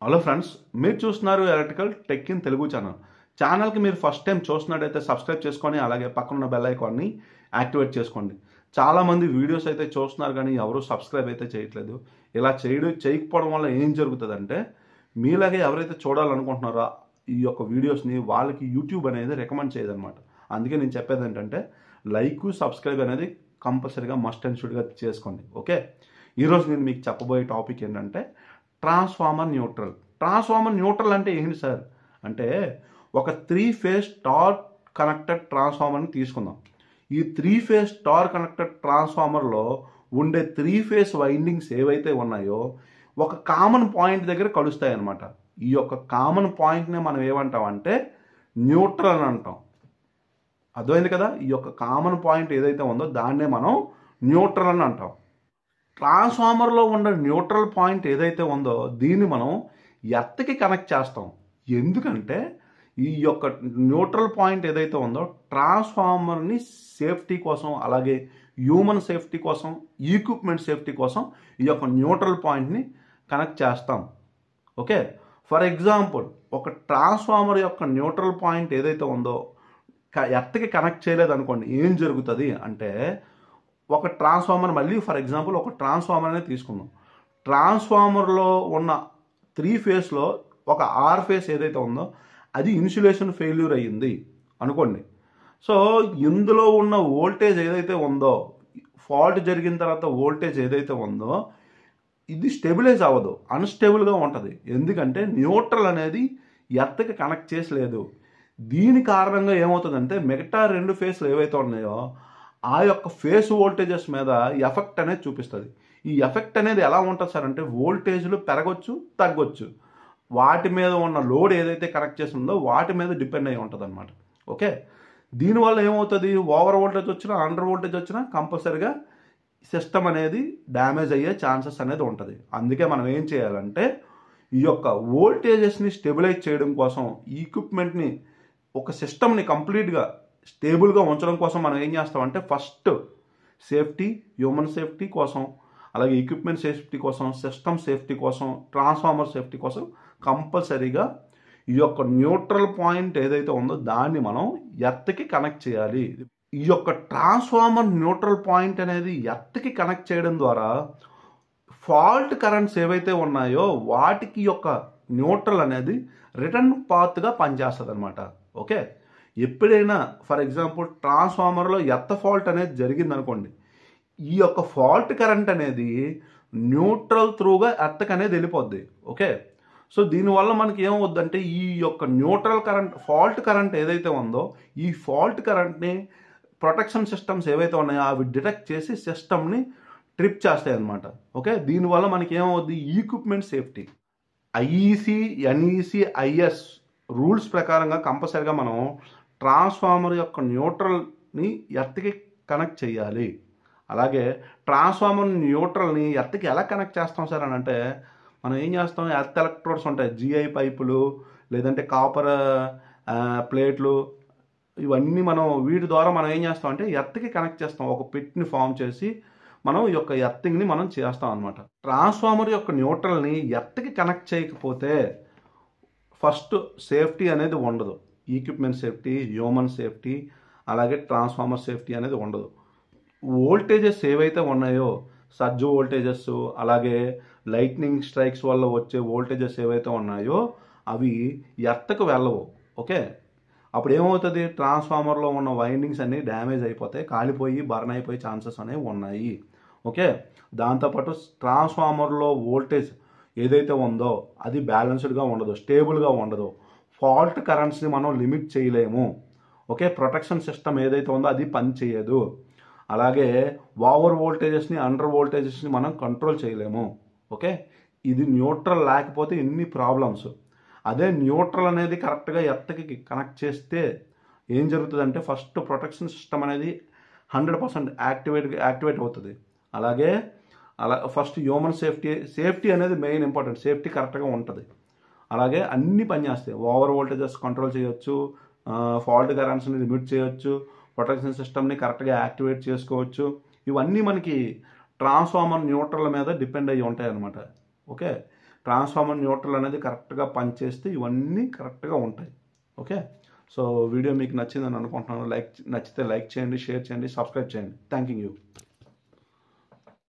Hello friends, మీరు చూస్తున్నారు electrical tech in Telugu ఛానల్కి మీరు ఫస్ట్ టైం చూస్తున్నట్టయితే సబ్స్క్రైబ్ చేసుకొని అలాగే పక్కన బెల్ ఐకాన్ని యాక్టివేట్ చేసుకోండి. చాలామంది వీడియోస్ అయితే చూస్తున్నారు కానీ ఎవరు సబ్స్క్రైబ్ అయితే చేయట్లేదు. ఇలా చేయకపోవడం వల్ల ఏం జరుగుతుందంటే మీలాగే ఎవరైతే చూడాలనుకుంటున్నారో ఈ యొక్క వీడియోస్ని వాళ్ళకి యూట్యూబ్ అనేది రికమెండ్ చేయదన్నమాట. అందుకే నేను చెప్పేది ఏంటంటే లైక్ సబ్స్క్రైబ్ అనేది కంపల్సరీగా మస్ట్ అండ్ షుడ్గా చేసుకోండి. ఓకే, ఈరోజు నేను మీకు చెప్పబోయే టాపిక్ ఏంటంటే ట్రాన్స్ఫార్మర్ న్యూట్రల్ అంటే ఏంటి సార్ అంటే ఒక 3 ఫేజ్ స్టార్ కనెక్టెడ్ ట్రాన్స్ఫార్మర్ని తీసుకుందాం. ఈ 3 ఫేజ్ స్టార్ కనెక్టెడ్ ట్రాన్స్ఫార్మర్లో ఉండే 3 ఫేజ్ వైండింగ్స్ ఏవైతే ఉన్నాయో ఒక కామన్ పాయింట్ దగ్గర కలుస్తాయి అన్నమాట. ఈ యొక్క కామన్ పాయింట్నే మనం ఏమంటామంటే న్యూట్రల్ అని అంటాం. అర్థమైంది కదా? ఈ యొక్క కామన్ పాయింట్ ఏదైతే ఉందో దాన్నే మనం న్యూట్రల్ అని అంటాం. ట్రాన్స్ఫార్మర్లో ఉన్న న్యూట్రల్ పాయింట్ ఏదైతే ఉందో దీన్ని మనం ఎర్త్కి కనెక్ట్ చేస్తాం. ఎందుకంటే ఈ యొక్క న్యూట్రల్ పాయింట్ ఏదైతే ఉందో ట్రాన్స్ఫార్మర్ని సేఫ్టీ కోసం అలాగే హ్యూమన్ సేఫ్టీ కోసం ఈక్విప్మెంట్ సేఫ్టీ కోసం ఈ యొక్క న్యూట్రల్ పాయింట్ని కనెక్ట్ చేస్తాం. ఓకే, ఫర్ ఎగ్జాంపుల్ ఒక ట్రాన్స్ఫార్మర్ యొక్క న్యూట్రల్ పాయింట్ ఏదైతే ఉందో ఎర్త్కి కనెక్ట్ చేయలేదు అనుకోండి, ఏం జరుగుతుంది అంటే ఒక ట్రాన్స్ఫార్మర్ మళ్ళీ ఫర్ ఎగ్జాంపుల్ ఒక ట్రాన్స్ఫార్మర్ అనేది తీసుకుందాం. ట్రాన్స్ఫార్మర్లో ఉన్న 3 ఫేజ్లో ఒక R ఫేజ్ ఏదైతే ఉందో అది ఇన్సులేషన్ ఫెయిల్యూర్ అయ్యింది అనుకోండి. సో ఇందులో ఉన్న వోల్టేజ్ ఏదైతే ఉందో ఫాల్ట్ జరిగిన తర్వాత వోల్టేజ్ ఏదైతే ఉందో ఇది స్టెబిలైజ్ అవ్వదు, అన్స్టేబుల్గా ఉంటుంది. ఎందుకంటే న్యూట్రల్ అనేది ఎర్త్కి కనెక్ట్ చేసలేదు. దీని కారణంగా ఏమవుతుందంటే మిగతా 2 ఫేజ్లు ఏవైతే ఉన్నాయో ఆ యొక్క ఫేస్ వోల్టేజెస్ మీద ఎఫెక్ట్ అనేది చూపిస్తుంది. ఈ ఎఫెక్ట్ అనేది ఎలా ఉంటుంది సార్ అంటే వోల్టేజ్లు పెరగొచ్చు తగ్గొచ్చు, వాటి మీద ఉన్న లోడ్ ఏదైతే కనెక్ట్ చేసి ఉందో వాటి మీద డిపెండ్ అయి ఉంటుంది అనమాట. ఓకే, దీనివల్ల ఏమవుతుంది, ఓవర్ వోల్టేజ్ వచ్చినా అండర్ వోల్టేజ్ వచ్చినా కంపల్సరీగా సిస్టమ్ అనేది డ్యామేజ్ అయ్యే ఛాన్సెస్ అనేది ఉంటుంది. అందుకే మనం ఏం చేయాలంటే ఈ యొక్క వోల్టేజెస్ని స్టెబిలైజ్ చేయడం కోసం ఈక్విప్మెంట్ని ఒక సిస్టమ్ని కంప్లీట్గా స్టేబుల్గా ఉంచడం కోసం మనం ఏం చేస్తామంటే ఫస్ట్ సేఫ్టీ, హ్యూమన్ సేఫ్టీ కోసం అలాగే ఎక్విప్మెంట్ సేఫ్టీ కోసం సిస్టమ్ సేఫ్టీ కోసం ట్రాన్స్ఫార్మర్ సేఫ్టీ కోసం కంపల్సరీగా ఈ యొక్క న్యూట్రల్ పాయింట్ ఏదైతే ఉందో దాన్ని మనం ఎర్త్కి కనెక్ట్ చేయాలి. ఈ యొక్క ట్రాన్స్ఫార్మర్ న్యూట్రల్ పాయింట్ అనేది ఎర్త్కి కనెక్ట్ చేయడం ద్వారా ఫాల్ట్ కరెంట్స్ ఏవైతే ఉన్నాయో వాటికి యొక్క న్యూట్రల్ అనేది రిటర్న్ పాత్గా పనిచేస్తుంది అనమాట. ఓకే, ఎప్పుడైనా ఫర్ ఎగ్జాంపుల్ ట్రాన్స్ఫార్మర్లో ఎర్త్ ఫాల్ట్ అనేది జరిగింది అనుకోండి, ఈ యొక్క ఫాల్ట్ కరెంట్ అనేది న్యూట్రల్ త్రూగా ఎర్త్కి అనేది వెళ్ళిపోద్ది. ఓకే, సో దీనివల్ల మనకి ఏమవుద్దంటే ఈ యొక్క న్యూట్రల్ కరెంట్ ఫాల్ట్ కరెంట్ ఏదైతే ఉందో ఈ ఫాల్ట్ కరెంట్ని ప్రొటెక్షన్ సిస్టమ్స్ ఏవైతే ఉన్నాయో అవి డిటెక్ట్ చేసి సిస్టమ్ని ట్రిప్ చేస్తాయి అన్నమాట. ఓకే, దీనివల్ల మనకి ఏమవుద్ది equipment safety IEC, NEC, is rules ప్రకారంగా కంపల్సరీగా మనం ట్రాన్స్ఫార్మర్ యొక్క న్యూట్రల్ని ఎర్త్కి కనెక్ట్ చేయాలి. అలాగే ట్రాన్స్ఫార్మర్ న్యూట్రల్ని ఎర్త్కి ఎలా కనెక్ట్ చేస్తాం సార్ అని అంటే మనం ఏం చేస్తాం, ఎర్త్ ఎలక్ట్రోడ్స్ ఉంటాయి, జిఐ పైపులు లేదంటే కాపర్ ప్లేట్లు, ఇవన్నీ మనం వీటి ద్వారా మనం ఏం చేస్తాం అంటే ఎర్త్కి కనెక్ట్ చేస్తాం. ఒక పిట్ని ఫామ్ చేసి మనం ఈ యొక్క ఎర్తింగ్ని మనం చేస్తాం అనమాట. ట్రాన్స్ఫార్మర్ యొక్క న్యూట్రల్ని ఎర్త్కి కనెక్ట్ చేయకపోతే ఫస్ట్ సేఫ్టీ అనేది ఉండదు. ఈక్విప్మెంట్ సేఫ్టీ, హ్యూమన్ సేఫ్టీ అలాగే ట్రాన్స్ఫార్మర్ సేఫ్టీ అనేది ఉండదు. వోల్టేజెస్ ఏవైతే ఉన్నాయో సర్జ్ వోల్టేజెస్ అలాగే లైట్నింగ్ స్ట్రైక్స్ వల్ల వచ్చే వోల్టేజెస్ ఏవైతే ఉన్నాయో అవి ఎర్త్కి వెళ్ళవు. ఓకే, అప్పుడు ఏమవుతుంది, ట్రాన్స్ఫార్మర్లో ఉన్న వైండింగ్స్ అన్నీ డ్యామేజ్ అయిపోతాయి, కాలిపోయి బర్న్ అయిపోయే ఛాన్సెస్ అనేవి ఉన్నాయి. ఓకే, దాంతోపాటు ట్రాన్స్ఫార్మర్లో వోల్టేజ్ ఏదైతే ఉందో అది బ్యాలెన్స్డ్గా ఉండదు, స్టేబుల్గా ఉండదు. ఫాల్ట్ కరెంట్స్ని మనం లిమిట్ చేయలేము. ఓకే, ప్రొటెక్షన్ సిస్టమ్ ఏదైతే ఉందో అది పని చేయదు. అలాగే ఓవర్ వోల్టేజెస్ని అండర్ వోల్టేజెస్ని మనం కంట్రోల్ చేయలేము. ఓకే, ఇది న్యూట్రల్ లేకపోతే ఎన్ని ప్రాబ్లమ్స్. అదే న్యూట్రల్ అనేది కరెక్ట్గా ఎర్త్కి కనెక్ట్ చేస్తే ఏం జరుగుతుందంటే ఫస్ట్ ప్రొటెక్షన్ సిస్టమ్ అనేది 100% యాక్టివేట్ అవుతుంది. అలాగే ఫస్ట్ హ్యూమన్ సేఫ్టీ అనేది మెయిన్ ఇంపార్టెంట్, సేఫ్టీ కరెక్ట్గా ఉంటుంది. అలాగే అన్నీ పనిచేస్తాయి, ఓవర్ వోల్టేజెస్ కంట్రోల్ చేయొచ్చు, ఫాల్ట్ కరెంట్స్ని లిమిట్ చేయొచ్చు, ప్రొటెక్షన్ సిస్టమ్ని కరెక్ట్గా యాక్టివేట్ చేసుకోవచ్చు. ఇవన్నీ మనకి ట్రాన్స్ఫార్మర్ న్యూట్రల్ మీద డిపెండ్ అయ్యి ఉంటాయి అన్నమాట. ఓకే, ట్రాన్స్ఫార్మర్ న్యూట్రల్ అనేది కరెక్ట్గా పనిచేస్తే ఇవన్నీ కరెక్ట్గా ఉంటాయి. ఓకే, సో వీడియో మీకు నచ్చిందని అనుకుంటున్నాను. నచ్చితే లైక్ చేయండి, షేర్ చేయండి, సబ్స్క్రైబ్ చేయండి. Thank you.